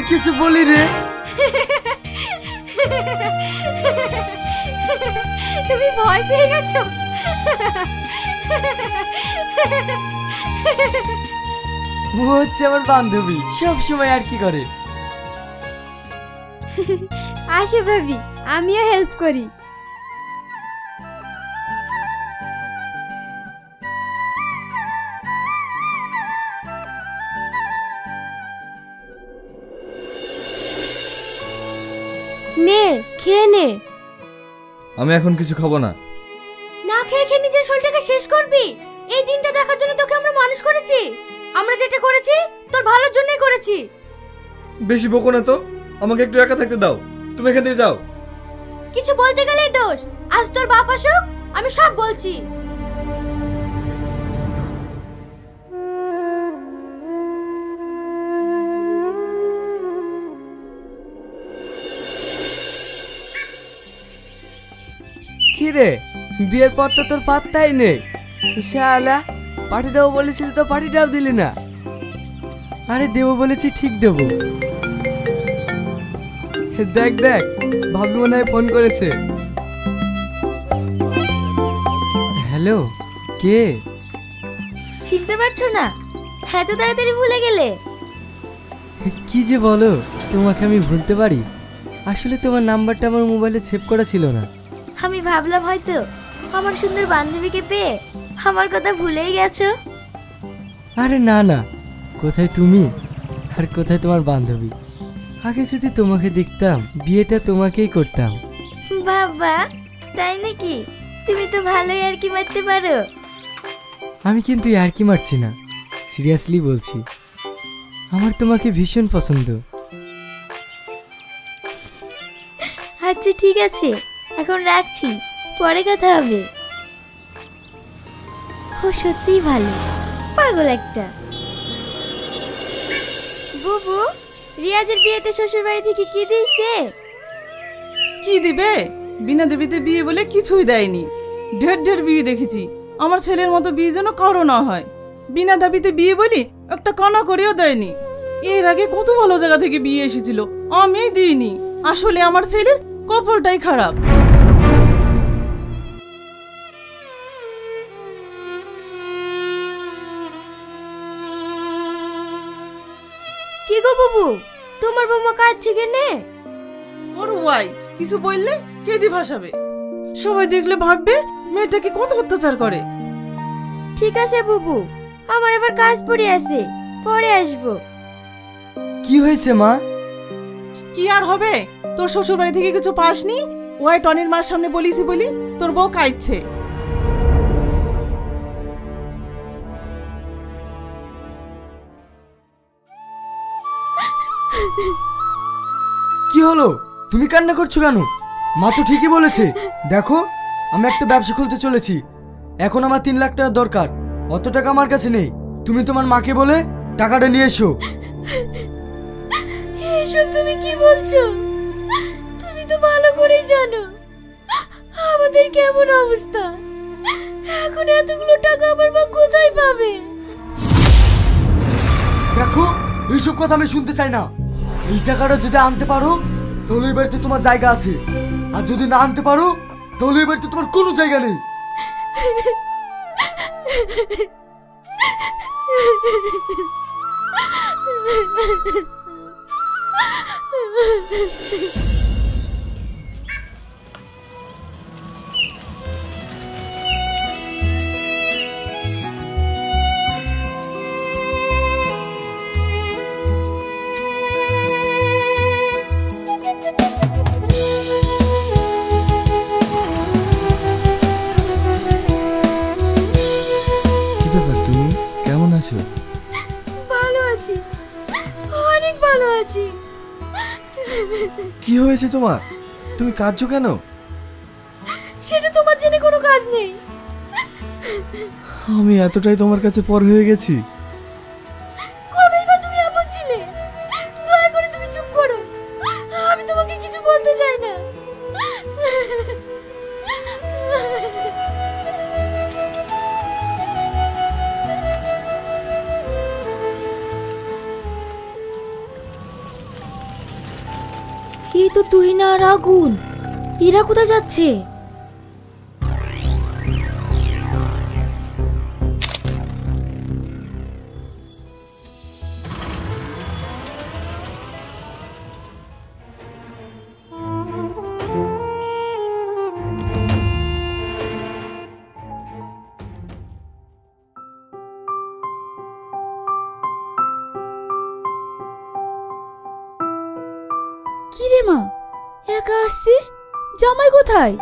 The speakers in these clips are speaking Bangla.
কিছু বলি রে। তুমি ভয় পেয়ে গেছো? ও হচ্ছে আমার বান্ধবী, সব সময় আর কি করে। আসো ভাবি, আমিও হেল্প করি। নে খেয়ে নে। আমি এখন কিছু খাবো না। না খেয়ে খেয়ে নিজের শরীরটাকে শেষ করবি? এই দিনটা দেখার জন্য তোকে আমরা মানুষ করেছি। আমরা যেটা করেছি তোর ভালোর জন্যই করেছি। বেশি বকো না তো, আমাকে একটু একা থাকতে দাও। তুমি এখান থেকে যাও। কিছু বলতে গেলেই দোষ। আজ তোর বাপ আসুক, আমি সব বলছি। কি রে, বিয়ের পর তো তোর পাত্তাই নেই। শালা, পার্টি দেবো বলেছিলি তো পার্টিটাও দিলি না। আরে দেবো বলেছি, ঠিক দেবো। দেখ দেখ, ভাবি মনে হয় ফোন করেছে। হ্যালো, কে? চিনতে পারছো না? এত তাড়াতাড়ি ভুলে গেলে? কি যে বলো, তোমাকে আমি ভুলতে পারি? আসলে তোমার নাম্বারটা আমার মোবাইলে সেভ করা ছিল না। আমি ভাবলাম হয়তো আমার সুন্দর বান্ধবীকে পেয়ে আমার কথা ভুলেই গেছো। আরে না না, কোথায় তুমি আর কোথায় তোমার বান্ধবী। আগে যদি তোমাকে দেখতাম বিয়েটা তোমাকেই করতাম। বাবা, তাই নাকি? তুমি তো ভালোই আর কি মারতে পারো। আমি কিন্তু আর কি মারছি না, সিরিয়াসলি বলছি। আমার তোমাকে ভীষণ পছন্দ। আচ্ছা ঠিক আছে, এখন রাখছি, পরে কথা হবে। ও সত্যিই ভালো, পাগল একটা। বুবু, রিয়াজের বিয়েতে শ্বশুর বাড়ি থেকে কি দিয়েছে? কি দিবে? বিনা দেবীতে বিয়ে বলে কিছুই দেয়নি। ঢের ঢের বিয়ে দেখেছি, আমার ছেলের মতো বিয়ে যেন কারো না হয়। বিনা দাবিতে বিয়ে বলি একটা কানা করেও দেয়নি। এর আগে কত ভালো জায়গা থেকে বিয়ে এসেছিল, আমিই দিইনি। আসলে আমার ছেলের কপালটাই খারাপ। কি গো বুবু, তোমার বৌমা কাঁদছে কেনে? ওর ওয়াই কিছু বললে কেঁদে ভাসাবে। সবাই দেখলে ভাববে মেয়েটাকে কত অত্যাচার করে। ঠিক আছে বুবু, আমার এবার কাজ পড়ে আছে, পরে আসবো। কি হয়েছে মা? কি আর হবে, তোর শ্বশুর বাড়ি থেকে কিছু পাসনি, ওয়াই টনির মার সামনে বলিসি বলি তোর বউ কাঁদছে। কি হলো, তুমি কান্না করছো কেন? মা তো ঠিকই বলেছে। দেখো, আমি একটা ব্যবসা খুলতে চলেছি, এখন আমার 3 লাখ টাকা দরকার। অত টাকা আমার কাছে নেই, তুমি তোমার মাকে বলে টাকাটা নিয়ে এসো। এসব তুমি কি বলছো? তুমি তো ভালো করেই জানো আমাদের কেমন অবস্থা। এখন এতগুলো টাকা আমার মা কোথায় পাবে? দেখো, এইসব কথা আমি শুনতে চাই না। এই টাকাটা যদি আনতে পারো তাহলে এই বাড়িতে তোমার জায়গা আছে, আর যদি না আনতে পারো তাহলে এই বাড়িতে তোমার কোনো জায়গা নেই। ভালো আছি, অনেক ভালো আছি। কি হয়েছে তোমার? তুমি কাঁদছো কেন? সেটা তোমার জেনে কোনো কাজ নেই। আমি এতটাই তোমার কাছে পর হয়ে গেছি। কবেই বা তুমি আপন ছিলে? দয়া করে তুমি চুপ করো, আমি তোমাকে কিছু বলতে চাই না। এই তো তুই না আর আগুন, এরা কোথায় যাচ্ছে? কি রে মা, একা আসছিস? জামাই কোথায়?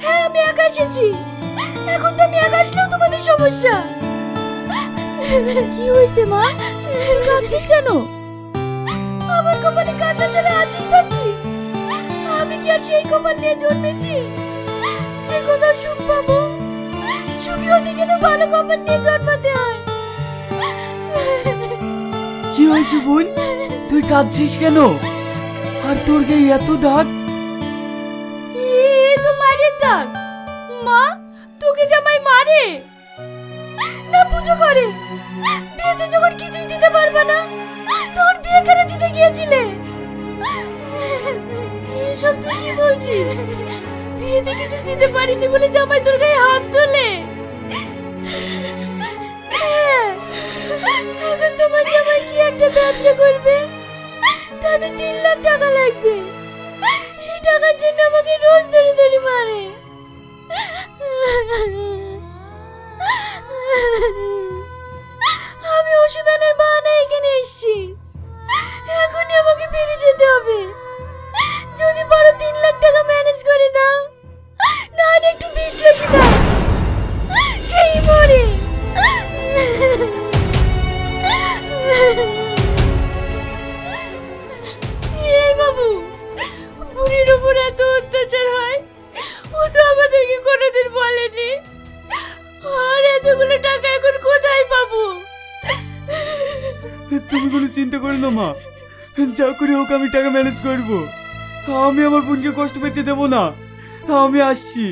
হ্যাঁ আমি একা এসেছি। এখন তো আমি একা আসলেও তোমাদের সমস্যা। কি হয়েছে মা, তুই কাঁদছিস কেন? আমার কপালে কান্না ছাড়া আছেই বাকি। আমি কি আর সেই কপাল নিয়ে জন্মেছি যে কোথাও সুখ পাবো? সুখী হতে গেলে ভালো কপাল নিয়ে জন্মাতে হয়। কি হয়েছে বোন, তুই কাঁদছিস কেন? আর তোর গায়ে এত দাগ? এই তো মায়ের দাগ। মা, তোকে জামাই মারে? না পুজো করে, বিয়েতে যখন কিছুই দিতে পারবে না তখন বিয়ে কেন দিতে গিয়েছিলে? এসব তুই কি বলছিস? বিয়েতে কিছু দিতে পারিনি বলে জামাই তোর গায়ে হাত তোলে? হ্যাঁ, এখন তোমার জামাই কি একটা ব্যবসা করবে, তাতে 3 লাখ টাকা লাগবে। সেই টাকার জন্য আমাকে রোজ ধরে ধরে মারে। আমি ওষুধ আনার বাহানায় এখানে এসেছি। এখনই আমাকে বেরিয়ে যেতে হবে। যদি পারো 3 লাখ টাকা ম্যানেজ করে দাও, নাহলে একটু বিষ লসি দাও, খেয়ে মরে। এই বাবু, বুড়ির উপর এত অত্যাচার হয়, ও তো আমাদেরকে কোনোদিন বলেনি। আর এতগুলো টাকা এখন কোথায় পাবো? তুমি কোনো চিন্তা করো না মা, যা করে হোক আমি টাকা ম্যানেজ করব। আমি আমার বোনকে কষ্ট পেতে দেব না। আমি আসছি।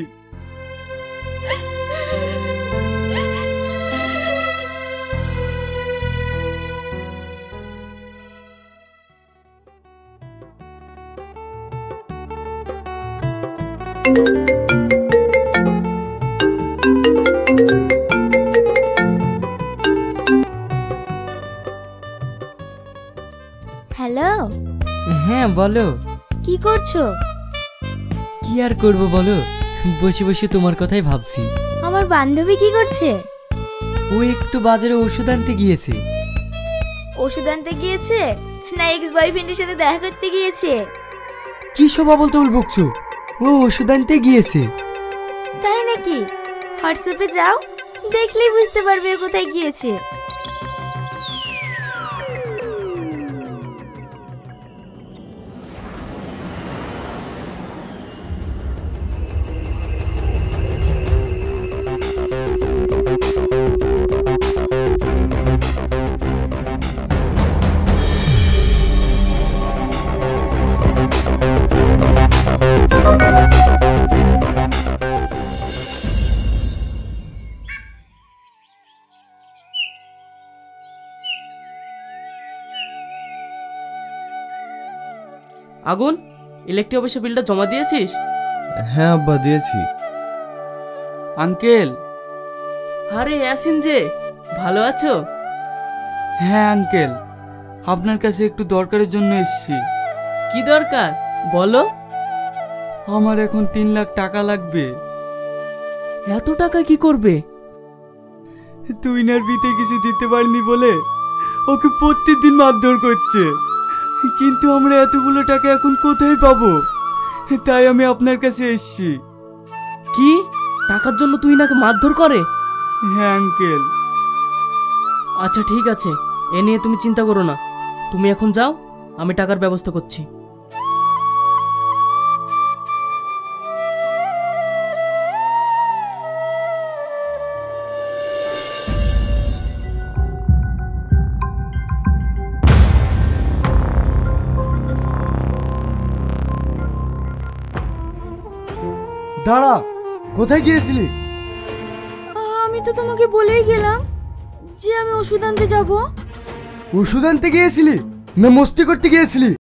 হ্যালো, হ্যাঁ বলো। কি করছো? কি আর করব বলো, বসে বসে তোমার কথাই ভাবছি। আমার বান্ধবী কি করছে? ও একটু বাজারে ওষুধ আনতে গিয়েছে। ওষুধ আনতে গিয়েছে না এক্স বয়ফ্রেন্ডের সাথে দেখা করতে গিয়েছে? কি সব বলতে বকছো? ও ওষুধ আনতে গিয়েছে। তাই নাকি? হোয়াটসঅ্যাপে যাও, দেখলেই বুঝতে পারবে ও কোথায় গিয়েছে। আগুন, ইলেকট্রিক অফিসে বিলটা জমা দিয়েছিস? হ্যাঁ আব্বা, দিয়েছি। আঙ্কেল। আরে ইয়াসিন যে, ভালো আছো? হ্যাঁ আঙ্কেল, আপনার কাছে একটু দরকারের জন্য এসেছি। কি দরকার বলো? আমার এখন 3 লাখ টাকা লাগবে। এত টাকা কি করবে? তুই নার বিতে কিছু দিতে পারিনি বলে ওকে প্রত্যেকদিন মারধর করছে, কিন্তু আমরা এতগুলো টাকা এখন কোথায় পাবো? তাই আমি আপনার কাছে এসেছি। কি, টাকার জন্য তুই নাকি মারধর করে? হ্যাঁ আঙ্কেল। আচ্ছা ঠিক আছে, এ নিয়ে তুমি চিন্তা করো না। তুমি এখন যাও, আমি টাকার ব্যবস্থা করছি। দাঁড়া, কোথায় গিয়েছিলি? আমি তো তোমাকে বলেই গেলাম যে আমি ওষুধ আনতে যাব। ওষুধ আনতে গিয়েছিলি না মস্তি করতে গিয়েছিলি?